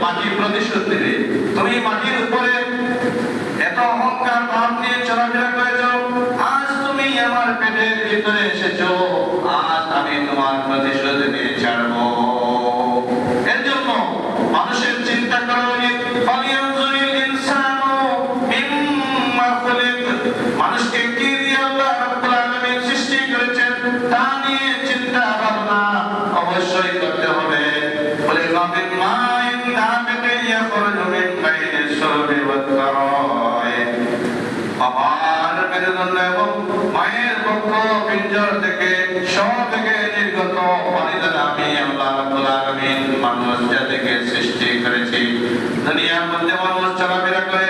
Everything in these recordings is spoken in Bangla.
মাটি প্রতিশোধ দিবে। তুমি মাটির উপরে এত অহংকার ভাব নিয়ে চলাফেরা করেছ, আজ তুমি আমার পেটের ভিতরে এসেছো, আজ আমি তোমার প্রতিশোধ নিয়ে ছাড়বো। এর জন্য মানুষের চিন্তা করা উচিত। ফালিয়ানজুরিল ইনসানু মিম্মা খুলিক, মানুষকে কি দিয়ে আল্লাহ রাব্বুল আলামিন সৃষ্টি করেছেন তা নিয়ে চিন্তা ভাবনা অবশ্যই করতে হবে। বলে মিন মাইন দাবিকিন ইয়াখরুজু মিন বাইনিস সুলবি ওয়াত তারাই, আমার মেরুদণ্ড এবং মায়ের বক্ষ পিঞ্জর থেকে সব থেকে নির্গত পানি দ্বারা আমি আল্লাহ রাব্বুল আলামিন মানুষ জাতিকে সৃষ্টি করেছি। দুনিয়ার মধ্যে মানুষ চলাফেরা করে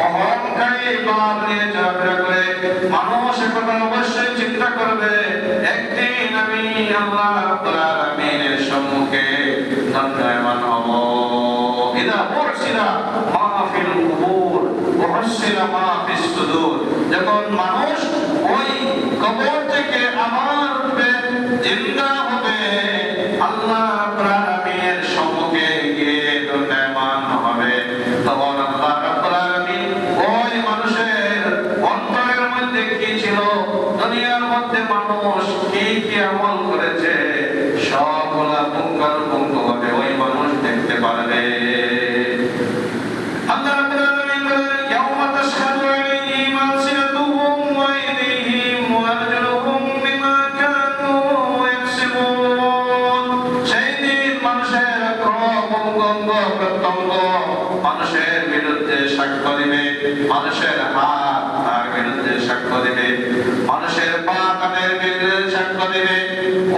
অহংকারী ভাব নিয়ে চলাফেরা করে, মানুষ একথা অবশ্যই চিন্তা করবে, একদিন আমি আল্লাহ রাব্বুল আলামিনের সম্মুখে দণ্ডায়মান হব। ইদা বুরসিলা মা ফিল কুবুর ওয়া হাসিলা মা ফিস সুদূর, যখন মানুষ ওই কবর থেকে আবার উঠবে, জিন্দা হবে, আল্লাহ রাব্বুল আলামিনের সম্মুখে গিয়ে দণ্ডায়মান হবে, তখন আল্লাহ রাব্বুল আলামিন ওই মানুষের অন্তরের মধ্যে কি ছিল, দুনিয়ার মধ্যে মানুষ কি কি আমল করেছে সবগুলা পুঙ্খানুপুঙ্খভাবে ওই মানুষ দেখতে পারবে। আল্লাহ রাব্বুল আলামিন বলেন, ইয়াউমা তাশহাদু আলাইহিম আলসিনাতুহুম ওয়া আইদিহিম ওয়া আরজুলুহুম বিমা কানু ইয়াকসিবুন, সেই দিন মানুষের অঙ্গ প্রত্যঙ্গ মানুষের বিরুদ্ধে সাক্ষ্য দিবে, মানুষের হাত তার বিরুদ্ধে সাক্ষ্য দিবে, মানুষের পা তাদের বিরুদ্ধে সাক্ষ্য দিবে।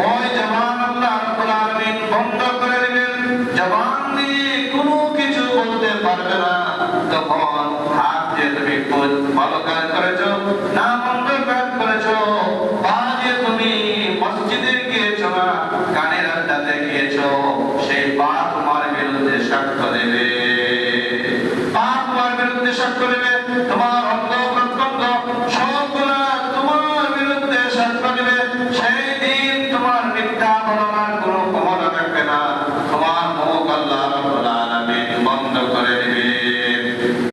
ওই জবান আল্লাহ রাব্বুল আলামিন বন্ধ করে দিবেন, জবান দিয়ে কোনো কিছু বলতে পারবে না। তখন হাত দিয়ে তুমি ভালো কাজ করেছো না মন্দ কাজ করেছো